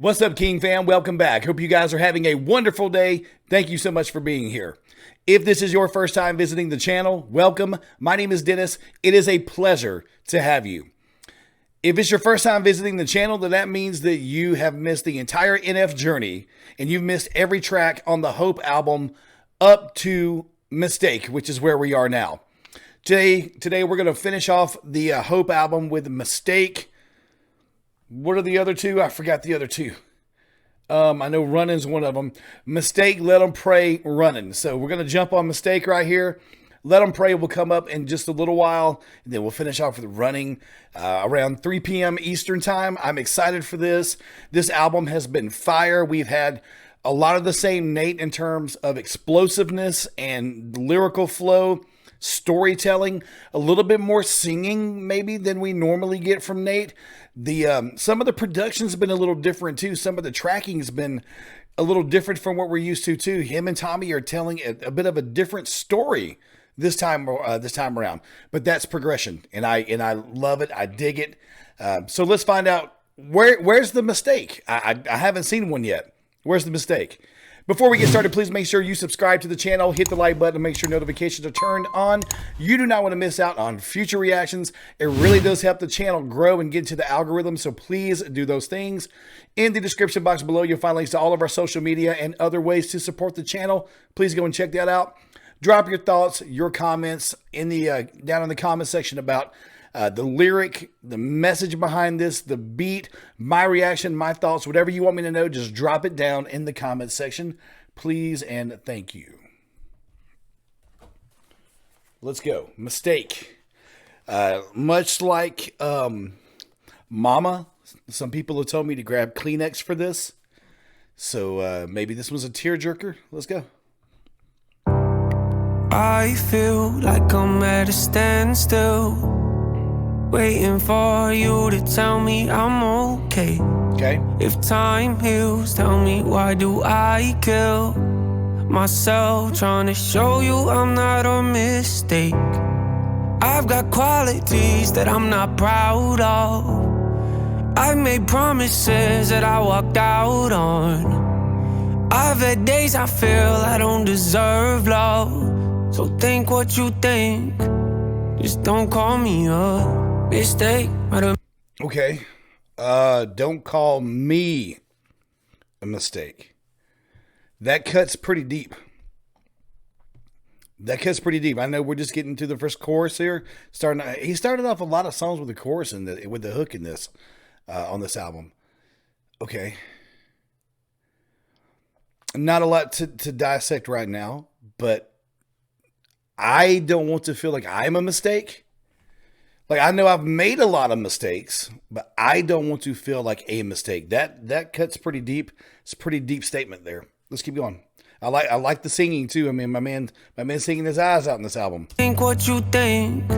What's up, King fam? Welcome back. Hope you guys are having a wonderful day. Thank you so much for being here. If this is your first time visiting the channel, welcome. My name is Dennis. It is a pleasure to have you. If it's your first time visiting the channel, then that means that you have missed the entire NF journey and you've missed every track on the Hope up to Mistake, which is where we are now. Today we're going to finish off the Hope with Mistake. What are the other two? I forgot the other two. I know Running's one of them. Mistake, Let Them Pray, Running. So we're going to jump on Mistake right here. Let Them Pray will come up in just a little while. And then we'll finish off with Running around 3 p.m. Eastern time. I'm excited for this. This album has been fire. We've had a lot of the same Nate in terms of explosiveness and lyrical flow, storytelling, a little bit more singing maybe than we normally get from Nate. Some of the production's been a little different too. Some of the tracking's been a little different from what we're used to too. Him and Tommy are telling a bit of a different story this time around. But that's progression, and I love it. I dig it. So let's find out where's the Mistake. I haven't seen one yet. Where's the Mistake? Before we get started, please make sure you subscribe to the channel, hit the like button, and make sure notifications are turned on. You do not want to miss out on future reactions. It really does help the channel grow and get into the algorithm, so please do those things. In the description box below, you'll find links to all of our social media and other ways to support the channel. Please go and check that out. Drop your thoughts, your comments in the down in the comment section about the lyric, the message behind this, the beat, my reaction, my thoughts, whatever you want me to know, just drop it down in the comment section, please and thank you. Let's go. Mistake. Much like Mama, some people have told me to grab Kleenex for this, so maybe this was a tearjerker. Let's go. I feel like I'm at a standstill, waiting for you to tell me I'm okay. If time heals, tell me, why do I kill myself trying to show you I'm not a mistake? I've got qualities that I'm not proud of. I've made promises that I walked out on. I've had days I feel I don't deserve love. So think what you think, just don't call me a mistake. Okay, don't call me a mistake. That cuts pretty deep. I know we're just getting to the first chorus here. He started off a lot of songs with the chorus and with the hook in this on this album. Okay, not a lot to dissect right now, but I don't want to feel like I'm a mistake. Like, I know I've made a lot of mistakes, but I don't want to feel like a mistake. That cuts pretty deep. It's a pretty deep statement there. Let's keep going. I like the singing too. I mean, my man singing his eyes out in this album. Think what you think,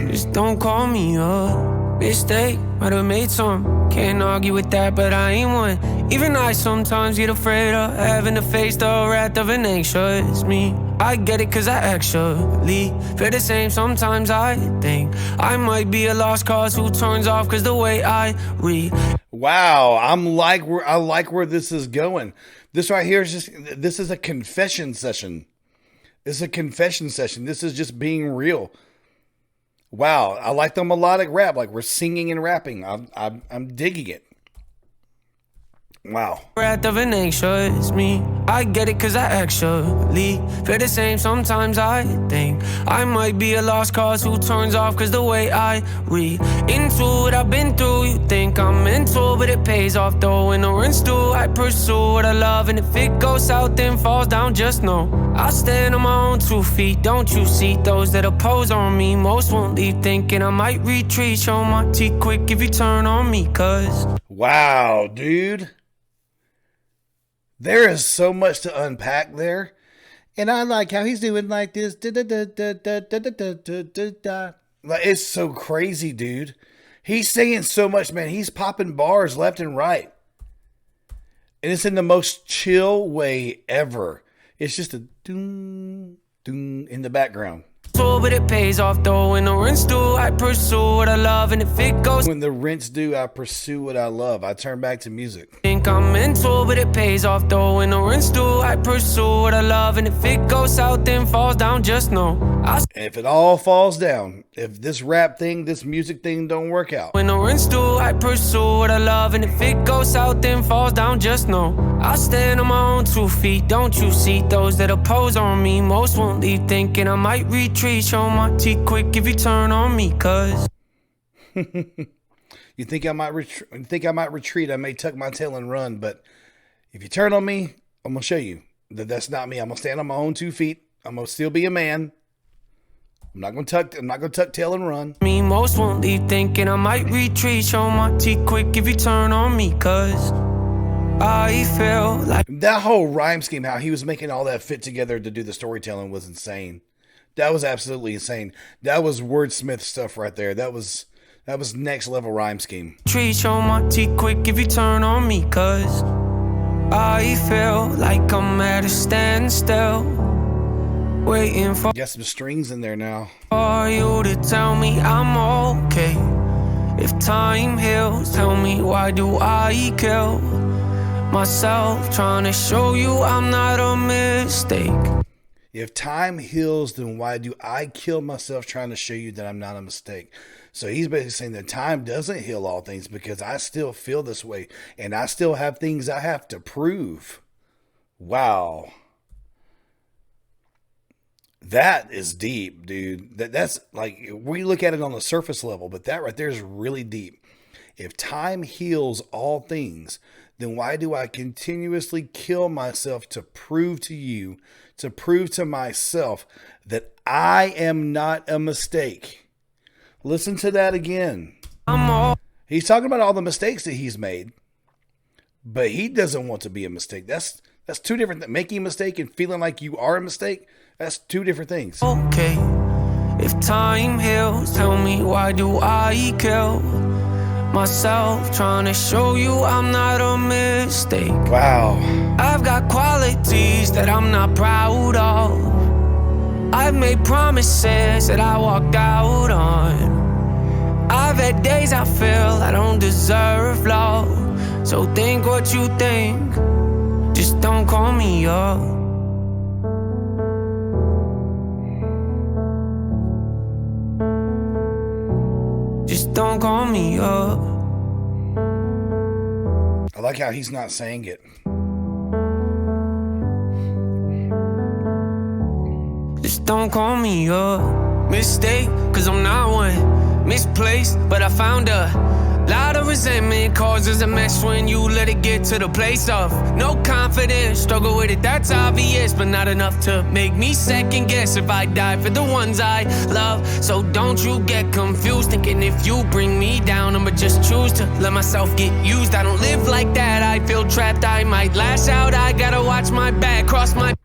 just don't call me a mistake. Might have made some, can't argue with that, but I ain't one. Even I sometimes get afraid of having to face the wrath of an anxious me. I get it, cause I actually feel the same. Sometimes I think I might be a lost cause who turns off cause the way I read. Wow, I like where this is going. This right here is this is a confession session. It's a confession session. This is just being real. Wow, I like the melodic rap, like we're singing and rapping. I'm digging it. Wow. Wrath of an anxious me. I get it, cause I actually feel the same. Sometimes I think I might be a lost cause who turns off cause the way I read into what I've been through. You think I'm mental, but it pays off though. When the rents due, I pursue what I love, and if it goes south and falls down, just know I'll stand on my own 2 feet. Don't you see those that oppose on me? Most won't leave, thinking I might retreat. Show my teeth quick if you turn on me, cause wow, dude. There is so much to unpack there. And I like how he's doing like this. Like, it's so crazy, dude. He's saying so much, man. He's popping bars left and right. And it's in the most chill way ever. It's just a doom, doom in the background. mental, but it pays off though. When the rent's due, I pursue what I love, and if it goes. When the rent's due, I pursue what I love. I turn back to music. Think I'm mental, but it pays off though. When the rent's due, I pursue what I love, and if it goes south, then falls down, just know. If it all falls down, if this rap thing, this music thing don't work out. When the rent's due, I pursue what I love, and if it goes south, then falls down, just know. I stand on my own 2 feet, don't you see? Those that oppose on me, most won't leave, thinking I might retreat. Show my teeth quick if you turn on me, cause you think I might retreat, I may tuck my tail and run, but if you turn on me, I'm gonna show you that that's not me. I'm gonna stand on my own 2 feet. I'm gonna still be a man. I'm not gonna tuck tail and run. Me, most won't leave, thinking I might retreat. Show my teeth quick if you turn on me, cause I feel like that whole rhyme scheme, how he was making all that fit together to do the storytelling was insane. That was absolutely insane. That was wordsmith stuff right there. That was next level rhyme scheme. Show my teeth quick if you turn on me, cause I feel like I'm at a standstill, waiting for. Got some strings in there now. For you to tell me I'm okay. If time heals, tell me why do I kill myself, trying to show you I'm not a mistake. If time heals, then why do I kill myself trying to show you that I'm not a mistake? So he's basically saying that time doesn't heal all things because I still feel this way and I still have things I have to prove. Wow. That is deep, dude. That's like, we look at it on the surface level, but that right there is really deep. If time heals all things, then why do I continuously kill myself to prove to you, to prove to myself that I am not a mistake? Listen to that again. He's talking about all the mistakes that he's made, but he doesn't want to be a mistake. That's two different things. Making a mistake and feeling like you are a mistake, that's two different things. Okay, if time heals, tell me why do I kill myself, trying to show you I'm not a mistake. Wow. I've got qualities that I'm not proud of. I've made promises that I walked out on. I've had days I feel I don't deserve love. So think what you think, just don't call me up. Just don't call me up. I like how he's not saying it. Just don't call me up. Mistake, cause I'm not one. Misplaced, but I found a lot of resentment causes a mess when you let it get to the place of no confidence. Struggle with it, that's obvious, but not enough to make me second guess if I die for the ones I love. So don't you get confused, thinking if you bring me down, I'ma just choose to let myself get used. I don't live like that, I feel trapped, I might lash out. I gotta watch my back, cross my.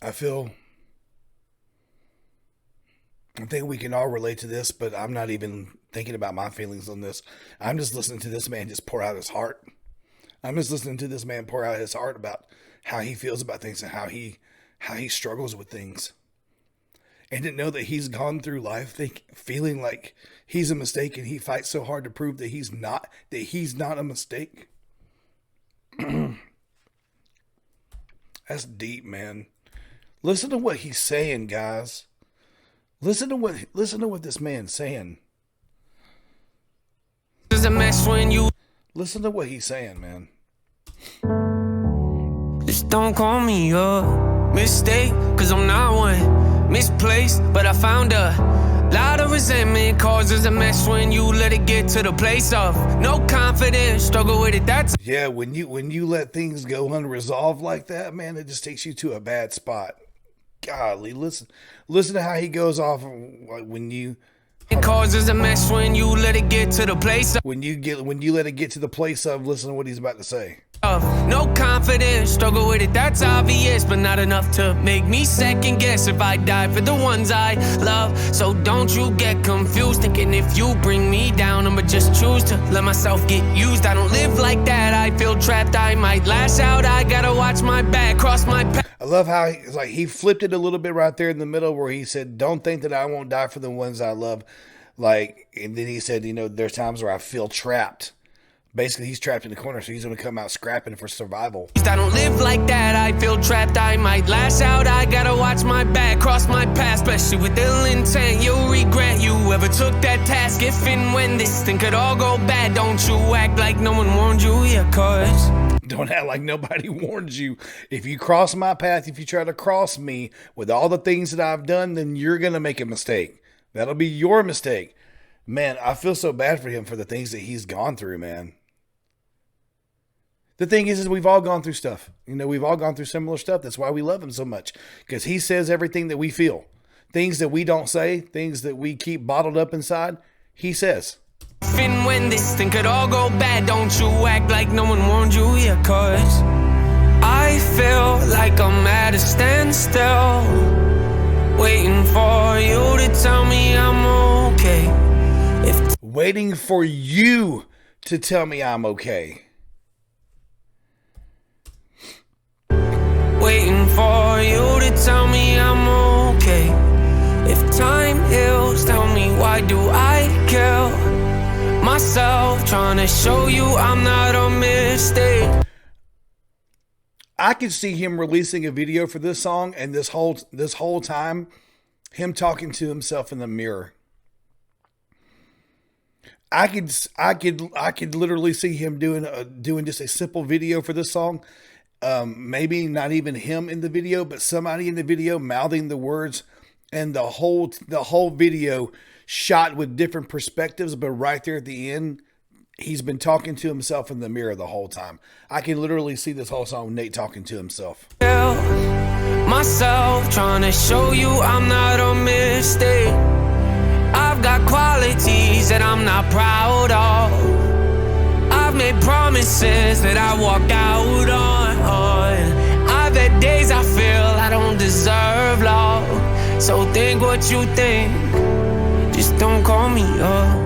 I think we can all relate to this, but I'm not even thinking about my feelings on this. I'm just listening to this man just pour out his heart. I'm just listening to this man pour out his heart about how he feels about things and how he struggles with things. And to know that he's gone through life feeling like he's a mistake, and he fights so hard to prove that he's not a mistake. That's deep, man. Listen to what he's saying, guys. Listen to what this man's saying. It's a mess when you listen to what he's saying, man. just don't call me up. Mistake, cause I'm not one. Misplaced, but I found a lot of resentment causes a mess when you let it get to the place of no confidence. Struggle with it, that's yeah, when you let things go unresolved like that, man, it just takes you to a bad spot. Golly, listen to how he goes off when you. It causes a mess when you let it get to the place of. When you let it get to the place of, listen to what he's about to say. No confidence, struggle with it, that's obvious, but not enough to make me second guess if I die for the ones I love. So don't you get confused, thinking if you bring me down, I'ma just choose to let myself get used. I don't live like that, I feel trapped, I might lash out, I gotta watch my back, cross my path. I love how he flipped it a little bit right there in the middle where he said, don't think that I won't die for the ones I love. And then he said, there's times where I feel trapped. Basically, he's trapped in the corner, so he's going to come out scrapping for survival. I don't live like that, I feel trapped, I might lash out, I gotta watch my back, cross my path, especially with ill intent. You'll regret you ever took that task, if and when this thing could all go bad. Don't you act like no one warned you, yeah, cause don't act like nobody warned you. If you cross my path, if you try to cross me with all the things that I've done, then you're going to make a mistake. That'll be your mistake. Man, I feel so bad for him for the things that he's gone through, man. The thing is we've all gone through stuff. We've all gone through similar stuff. That's why we love him so much, because he says everything that we feel. Things that we don't say, things that we keep bottled up inside, he says. Even when this thing could all go bad, don't you act like no one warned you, yeah, cause I feel like I'm at a standstill, waiting for you to tell me I'm okay. Waiting for you to tell me I'm okay. Waiting for you to tell me I'm okay. If time heals, tell me why do I kill myself, trying to show you I'm not a mistake. I could see him releasing a video for this song, and this whole time, him talking to himself in the mirror. I could literally see him doing just a simple video for this song. Maybe not even him in the video, but somebody in the video mouthing the words, and the whole video shot with different perspectives. But right there at the end, he's been talking to himself in the mirror the whole time. I can literally see this whole song, Nate talking to himself. Myself, trying to show you I'm not a mistake. I've got qualities that I'm not proud of. I've made promises that I walk out on. I've had days I feel I don't deserve love. So think what you think, just don't call me a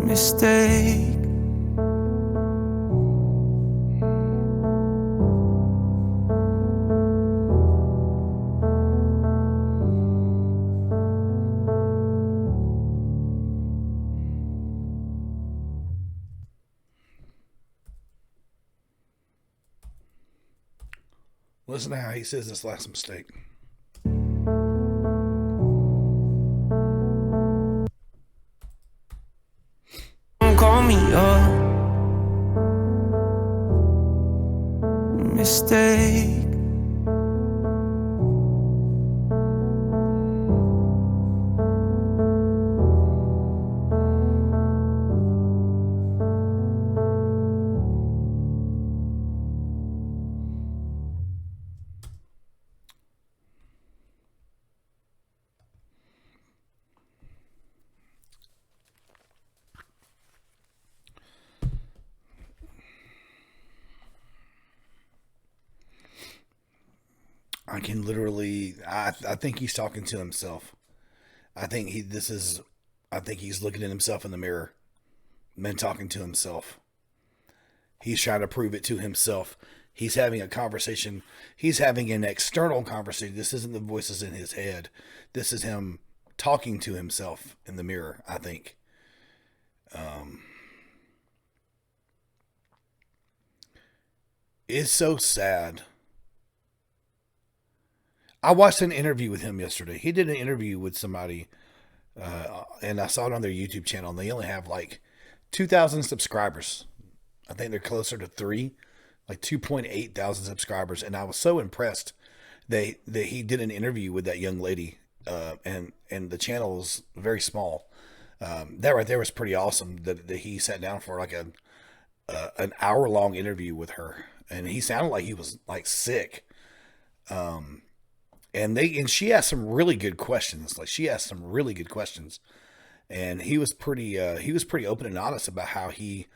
mistake. Listen to how he says this last mistake. Don't call me a mistake. I can literally, I think he's talking to himself. I think he's looking at himself in the mirror and then talking to himself. He's trying to prove it to himself. He's having a conversation. He's having an external conversation. This isn't the voices in his head. This is him talking to himself in the mirror, I think. It's so sad. I watched an interview with him yesterday. He did an interview with somebody, and I saw it on their YouTube channel, and they only have like 2,000 subscribers. I think they're closer to 2.8 thousand subscribers. And I was so impressed that he did an interview with that young lady, and the channel is very small. That right there was pretty awesome that he sat down for like an hour-long interview with her. And he sounded like he was like sick. And she asked some really good questions. Like she asked some really good questions. And he was pretty open and honest about how he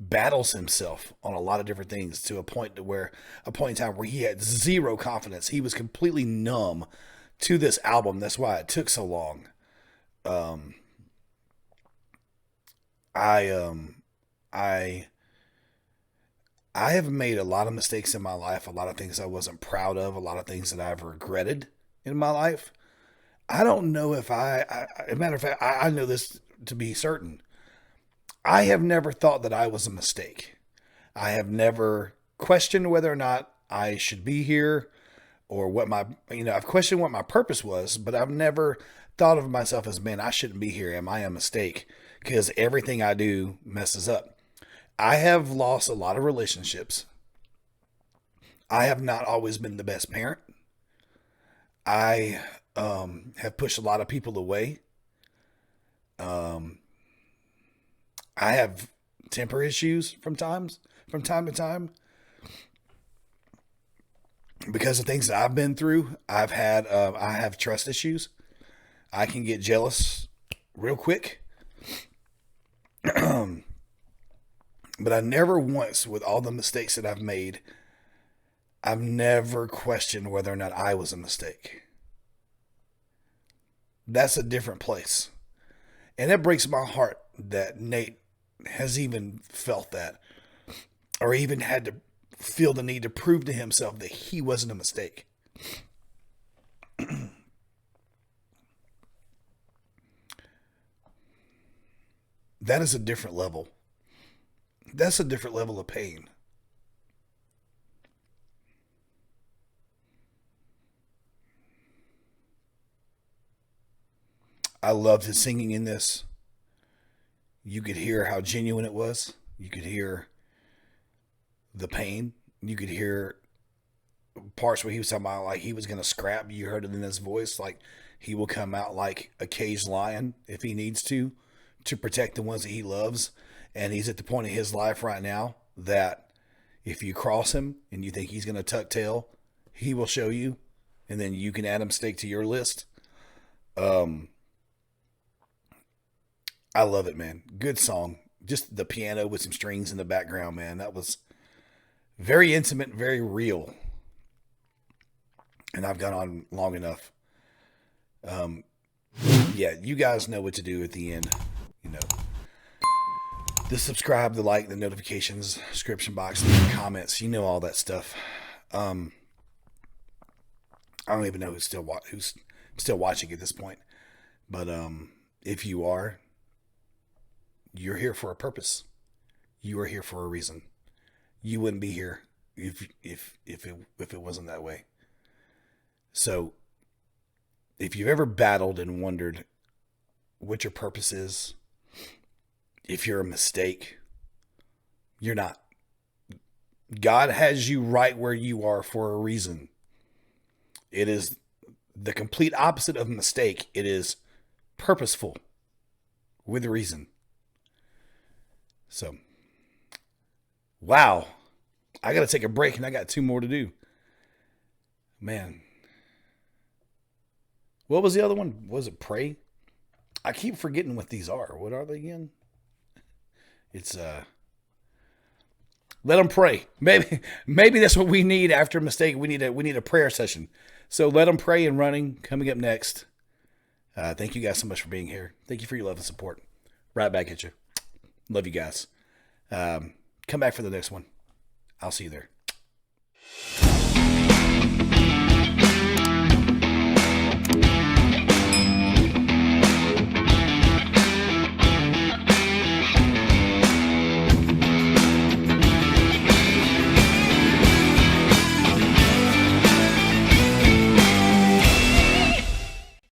battles himself on a lot of different things to a point in time where he had zero confidence. He was completely numb to this album. That's why it took so long. I have made a lot of mistakes in my life, a lot of things I wasn't proud of, a lot of things that I've regretted in my life. I don't know if as a matter of fact, I know this to be certain. I have never thought that I was a mistake. I have never questioned whether or not I should be here or I've questioned what my purpose was, but I've never thought of myself as, man, I shouldn't be here. Am I a mistake? Because everything I do messes up. I have lost a lot of relationships. I have not always been the best parent. I have pushed a lot of people away. I have temper issues from time to time. Because of things that I've been through, I have trust issues. I can get jealous real quick. But I never once, with all the mistakes that I've made, I've never questioned whether or not I was a mistake. That's a different place. And it breaks my heart that Nate has even felt that, or even had to feel the need to prove to himself that he wasn't a mistake. That is a different level. That's a different level of pain. I loved his singing in this. You could hear how genuine it was. You could hear the pain. You could hear parts where he was talking about like he was going to scrap. You heard it in his voice. Like he will come out like a caged lion if he needs to protect the ones that he loves. And he's at the point in his life right now that if you cross him and you think he's going to tuck tail, he will show you. And then you can add a mistake to your list. I love it, man. Good song. Just the piano with some strings in the background, man. That was very intimate, very real. And I've gone on long enough. Yeah, you guys know what to do at the end. You know, the subscribe, the like, the notifications, description box, the comments. You know all that stuff. I don't even know who's still watching at this point. But if you are, you're here for a purpose. You are here for a reason. You wouldn't be here if it wasn't that way. So if you've ever battled and wondered what your purpose is, if you're a mistake, you're not. God has you right where you are for a reason. It is the complete opposite of mistake. It is purposeful with a reason. So, wow. I got to take a break and I got 2 more to do. Man. What was the other one? Was it pray? I keep forgetting what these are. What are they again? It's let them pray. Maybe that's what we need after a mistake. We need a prayer session. So let them pray and running coming up next. Thank you guys so much for being here. Thank you for your love and support. Right back at you. Love you guys. Come back for the next one. I'll see you there.